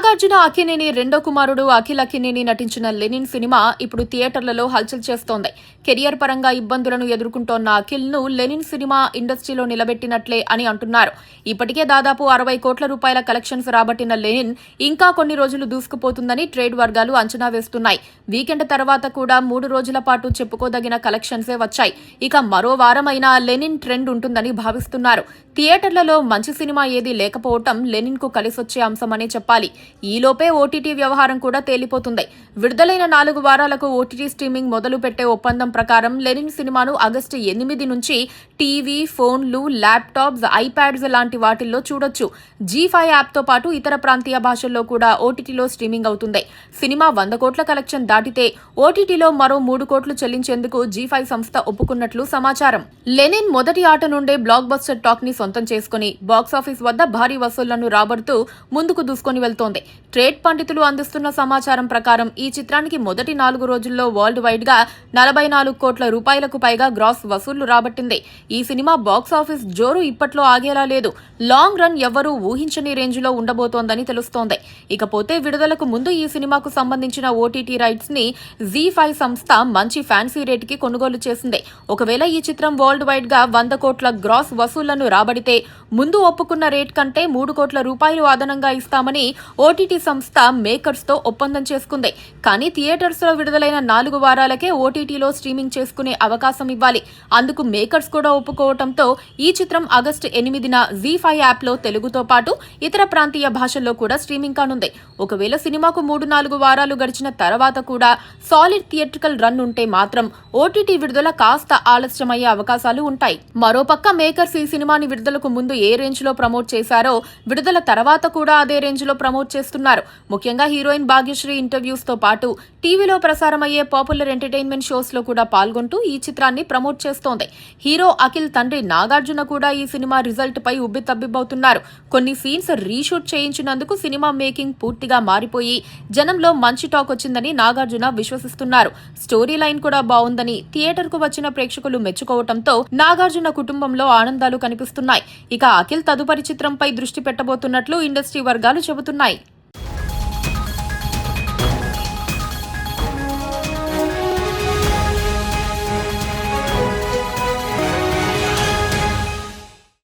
నాగార్జున అక్కినేని రెండో కుమారుడు అఖిల్ అక్కినేని నటించిన లెనిన్ సినిమా ఇప్పుడు థియేటర్లలో హల్చల్ చేస్తోంది. కెరియర్ పరంగా ఇబ్బందులను ఎదుర్కొంటోన్న అఖిల్ ను లెనిన్ సినిమా ఇండస్ట్రీలో నిలబెట్టినట్లే అని అంటున్నారు. ఇప్పటికే దాదాపు 60 కోట్ల రూపాయల కలెక్షన్స్ రాబట్టిన లెనిన్ ఇంకా కొన్ని రోజులు దూసుకుపోతుందని ట్రేడ్ వర్గాలు అంచనా వేస్తున్నాయి. వీకెండ్ తర్వాత కూడా 3 రోజుల పాటు చెప్పుకోదగిన కలెక్షన్సే వచ్చాయి. ఇక మరో వారమైనా లెనిన్ ట్రెండ్ ఉంటుందని భావిస్తున్నారు. థియేటర్లలో మంచి సినిమా ఏదీ లేకపోవటం లెనిన్ కు కలిసొచ్చే అంశమనే చెప్పాలి. ఈలోపే ఓటీటీ వ్యవహారం కూడా తేలిపోతుంది. విడుదలైన 4 వారాలకు ఓటీటీ స్ట్రీమింగ్ మొదలు పెట్టే ఒప్పందం ప్రకారం లెనిన్ సినిమాను ఆగస్టు 8 నుంచి టీవీ, ఫోన్లు, ల్యాప్టాప్స్, ఐప్యాడ్స్ లాంటి వాటిల్లో చూడొచ్చు. G5 యాప్తో పాటు ఇతర ప్రాంతీయ భాషల్లో కూడా ఓటీటీలో స్ట్రీమింగ్ అవుతుంది. సినిమా 100 కోట్ల కలెక్షన్ దాటితే ఓటీటీలో మరో 3 కోట్లు చెల్లించేందుకు G5 సంస్థ ఒప్పుకున్నట్లు సమాచారం. లెనిన్ మొదటి ఆట నుండే బ్లాక్ బస్టర్ టాక్ ని సొంతం చేసుకుని బాక్సాఫీస్ వద్ద భారీ వసూళ్లను రాబడుతూ ముందుకు దూసుకొని వెళ్తోంది. ట్రేడ్ పండితులు అందిస్తున్న సమాచారం ప్రకారం ఈ చిత్రానికి మొదటి 4 రోజుల్లో వరల్డ్ వైడ్ గా 44 కోట్ల రూపాయలకు పైగా గ్రాస్ వసూళ్లు రాబట్టింది. ఈ సినిమా బాక్సాఫీస్ జోరు ఇప్పట్లో ఆగేలా లేదు. లాంగ్ రన్ ఎవ్వరూ ఊహించని రేంజ్ లో ఉండబోతోందని తెలుస్తోంది. ఇకపోతే విడుదలకు ముందు ఈ సినిమాకు సంబంధించిన ఓటీటీ రైట్స్ ని G5 సంస్థ మంచి ఫ్యాన్సీ రేట్ కి కొనుగోలు చేసింది. ఒకవేళ ఈ చిత్రం వరల్డ్ వైడ్ గా 100 కోట్ల గ్రాస్ వసూళ్లను రాబడితే ముందు ఒప్పుకున్న రేట్ కంటే 3 కోట్ల రూపాయలు అదనంగా ఇస్తామని ఓటీటీ సంస్థ మేకర్స్ తో ఒప్పందం చేసుకుంది. కానీ థియేటర్స్ లో విడుదలైన 4 వారాలకే ఓటీటీలో స్ట్రీమింగ్ చేసుకునే అవకాశం ఇవ్వాలి. అందుకు మేకర్స్ కూడా ఒప్పుకోవడంతో ఈ చిత్రం ఆగస్టు 8న G5 యాప్ లో తెలుగుతో పాటు ఇతర ప్రాంతీయ భాషల్లో కూడా స్ట్రీమింగ్ కానుంది. ఒకవేళ సినిమాకు 3-4 వారాలు గడిచిన తర్వాత కూడా సాలిడ్ థియేట్రికల్ రన్ ఉంటే మాత్రం ఓటీటీ విడుదల కాస్త ఆలస్యమయ్యే అవకాశాలు ఉంటాయి. మరోపక్క మేకర్స్ ఈ సినిమాని విడుదలకు ముందు ఏ రేంజ్ లో ప్రమోట్ చేశారో విడుదల తర్వాత కూడా అదే రేంజ్ లో ప్రమోట్ చేస్తున్నారు. ముఖ్యంగా హీరోయిన్ భాగ్యశ్రీ ఇంటర్వ్యూస్ తో పాటు టీవీలో ప్రసారమయ్యే పాపులర్ ఎంటర్టైన్మెంట్ షోస్ లో కూడా పాల్గొంటూ ఈ చిత్రాన్ని ప్రమోట్ చేస్తోంది. హీరో అఖిల్ తండ్రి నాగార్జున కూడా ఈ సినిమా రిజల్ట్ పై ఉబ్బితబ్బిబ్బవుతున్నారు. కొన్ని సీన్స్ రీషూట్ చేయించినందుకు సినిమా మేకింగ్ పూర్తిగా మారిపోయి జనంలో మంచి టాక్ వచ్చిందని నాగార్జున విశ్వసిస్తున్నారు. స్టోరీ లైన్ కూడా బాగుందని థియేటర్ కు వచ్చిన ప్రేక్షకులు మెచ్చుకోవడంతో నాగార్జున కుటుంబంలో ఆనందాలు కనిపిస్తున్నాయి. ఇక అఖిల్ తదుపరి చిత్రంపై దృష్టి పెట్టబోతున్నట్లు ఇండస్ట్రీ వర్గాలు చెబుతున్నాయి.